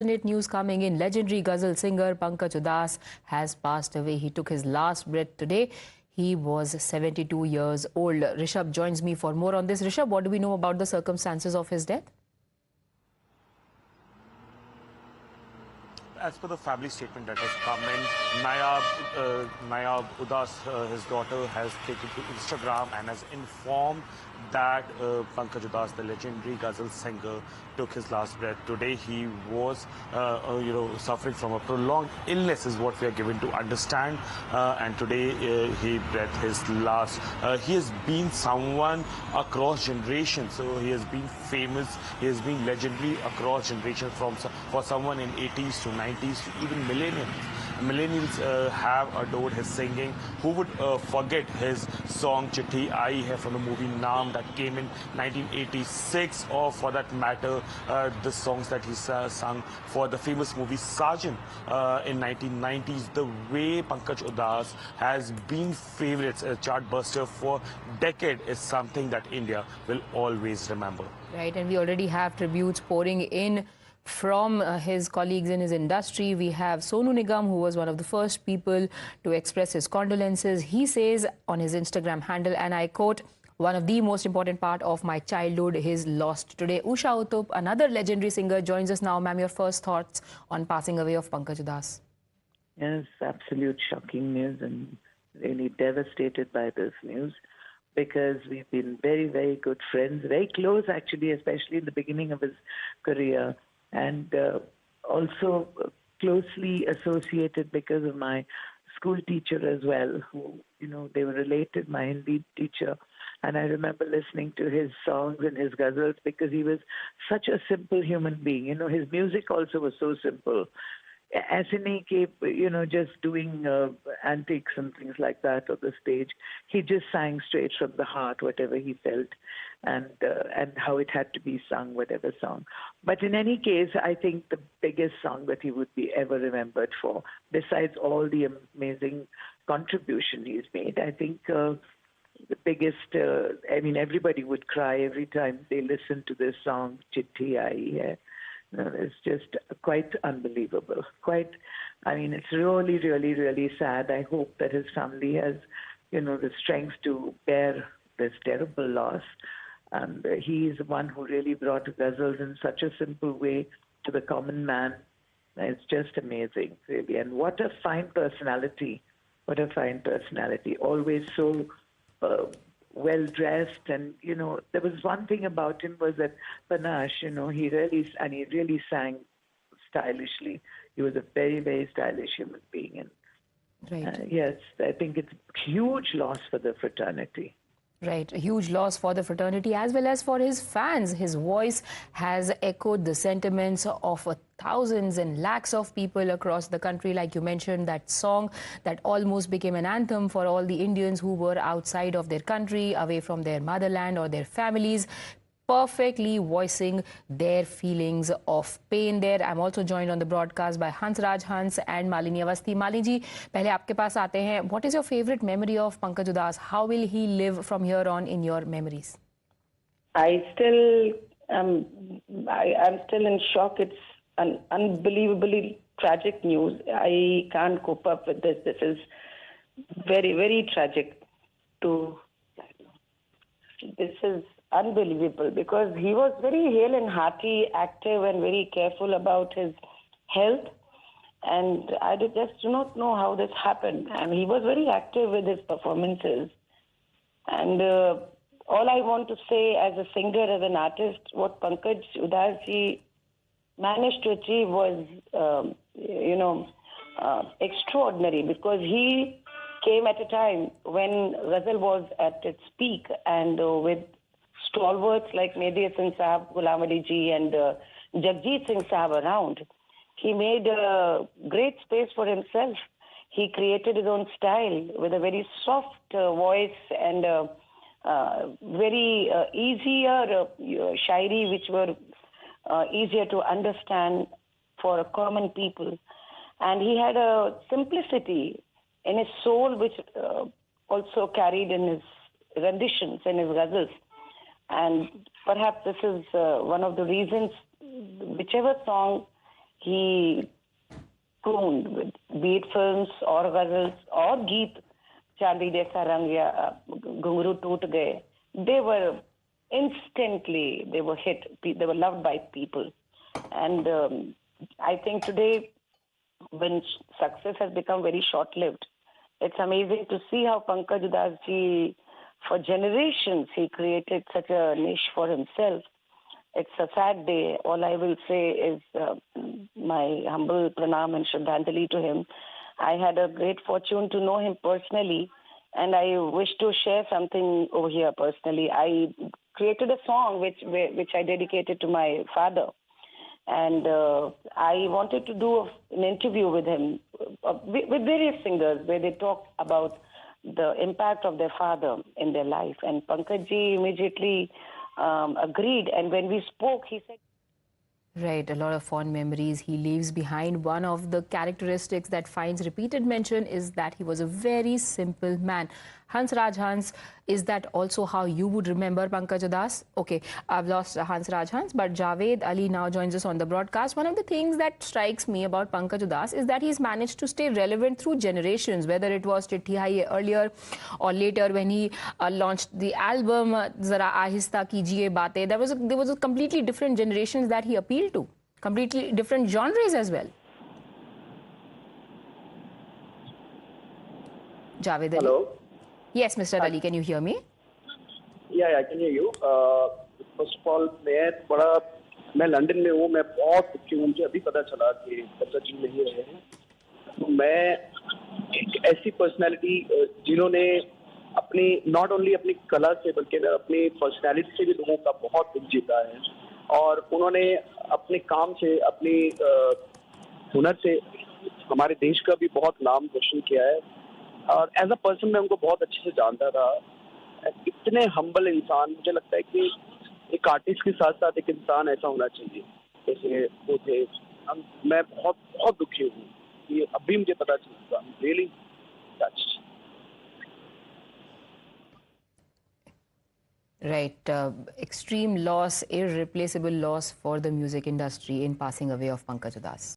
Unfortunate news coming in. Legendary ghazal singer Pankaj Udhas has passed away. He took his last breath today. He was 72 years old. Rishabh joins me for more on this. Rishabh, what do we know about the circumstances of his death? As per the family statement that has come in, Nayab Udas, his daughter, has taken to Instagram and has informed that Pankaj Udhas, the legendary ghazal singer, took his last breath today. He was, suffering from a prolonged illness, is what we are given to understand. And today he breathed his last. He has been someone across generations. So he has been famous. He has been legendary across generations, for someone in 80s to 90s to even millennials. Millennials have adored his singing. Who would forget his song Chitti Aayi Hai from the movie Naam that came in 1986, or for that matter, the songs that he sung for the famous movie Sergeant in 1990s. The way Pankaj Udhas has been favorites, a chart buster for decades, is something that India will always remember. Right, and we already have tributes pouring in from his colleagues in his industry. We have Sonu Nigam, who was one of the first people to express his condolences. He says on his Instagram handle, and I quote, "One of the most important part of my childhood is lost today." Usha Uttup, another legendary singer, joins us now. Ma'am, your first thoughts on passing away of Pankaj Udhas? Yes, absolute shocking news, and really devastated by this news, because we've been very, very good friends, very close actually, especially in the beginning of his career, and also closely associated because of my school teacher as well, who, they were related, my Hindi teacher. And I remember listening to his songs and his ghazals because he was such a simple human being. His music also was so simple. As in he kept, just doing antics and things like that on the stage. He just sang straight from the heart, whatever he felt, and how it had to be sung, whatever song. But in any case, I think the biggest song that he would be ever remembered for, besides all the amazing contribution he's made, I think the biggest, everybody would cry every time they listen to this song, Chitti Aayi Hai. It's just quite unbelievable. It's really, really, really sad. I hope that his family has, the strength to bear this terrible loss. And he is one who really brought ghazals in such a simple way to the common man. It's just amazing, really. And what a fine personality. What a fine personality. Always so well-dressed, and there was one thing about him was that panache, he really sang stylishly. He was a very, very stylish human being, and right. Yes, I think it's a huge loss for the fraternity. Right, a huge loss for the fraternity as well as for his fans. His voice has echoed the sentiments of thousands and lakhs of people across the country. Like you mentioned, that song that almost became an anthem for all the Indians who were outside of their country, away from their motherland or their families, perfectly voicing their feelings of pain there. I'm also joined on the broadcast by Hansraj Hans and Malini Awasthi. Malini ji, पहले आपके पास आते हैं. What is your favorite memory of Pankaj Udhas? How will he live from here on in your memories? I'm still in shock. It's an unbelievably tragic news. I can't cope up with this. This is very, very tragic. This is unbelievable, because he was very hale and hearty, active, and very careful about his health. And I just do not know how this happened. And he was very active with his performances. And all I want to say as a singer, as an artist, what Pankaj Udhas ji managed to achieve was, extraordinary, because he came at a time when ghazal was at its peak, and with stalwarts like Mehdi Singh Sahab, Ghulam Ali ji, and Jagjit Singh Sahab around, he made a great space for himself. He created his own style with a very soft voice and very easier shairi, which were easier to understand for a common people. And he had a simplicity in his soul, which also carried in his renditions and his ghazals. And perhaps this is one of the reasons, whichever song he crooned with, be it films or ghazals or geet, Chandi Jaisa Rang ya Ghungru Toot Gaye, they were instantly, they were hit, they were loved by people. And I think today, when success has become very short-lived, it's amazing to see how Pankaj Udhas ji, for generations, he created such a niche for himself. It's a sad day. All I will say is my humble pranam and shraddhanjali to him. I had a great fortune to know him personally, and I wish to share something over here personally. I created a song which I dedicated to my father. And I wanted to do an interview with him, with various singers, where they talk about the impact of their father in their life. And Pankaj ji immediately agreed. And when we spoke, he said... Right, a lot of fond memories he leaves behind. One of the characteristics that finds repeated mention is that he was a very simple man. Hans Raj Hans, is that also how you would remember Pankaj Udhas? Okay, I've lost Hans Raj Hans, but Javed Ali now joins us on the broadcast. One of the things that strikes me about Pankaj Udhas is that he's managed to stay relevant through generations, whether it was Chitti earlier or later when he launched the album Zara Ahista Kijiye Baatein. There was a completely different generations that he appealed to, completely different genres as well. Javed Ali? Hello. Yes, Mr. Ali, can you hear me? Yeah, I can hear you. First of all, मैं London में हूँ, मैं बहुत दुखी हूँ. मुझे अभी पता चला कि पंकज जी नहीं रहे हैं. तो मैं एक ऐसी पर्सनालिटी जिन्होंने अपनी नॉट ओनली अपनी कला से बल्कि अपनी पर्सनालिटी से भी लोगों का बहुत दिल जीता है, और उन्होंने अपने काम से, अपनी हुनर से हमारे देश का भी बहुत नाम रोशन किया है. और एज अ पर्सन मैं उनको बहुत अच्छे से जानता था. इतने हम्बल इंसान, मुझे लगता है कि एक आर्टिस्ट के साथ साथ एक इंसान ऐसा होना चाहिए जैसे वो थे. मैं बहुत बहुत दुखी हूँ. ये अभी मुझे पता चला. Really touched. Right, extreme loss, irreplaceable loss for the music industry in passing away of Pankaj Udhas.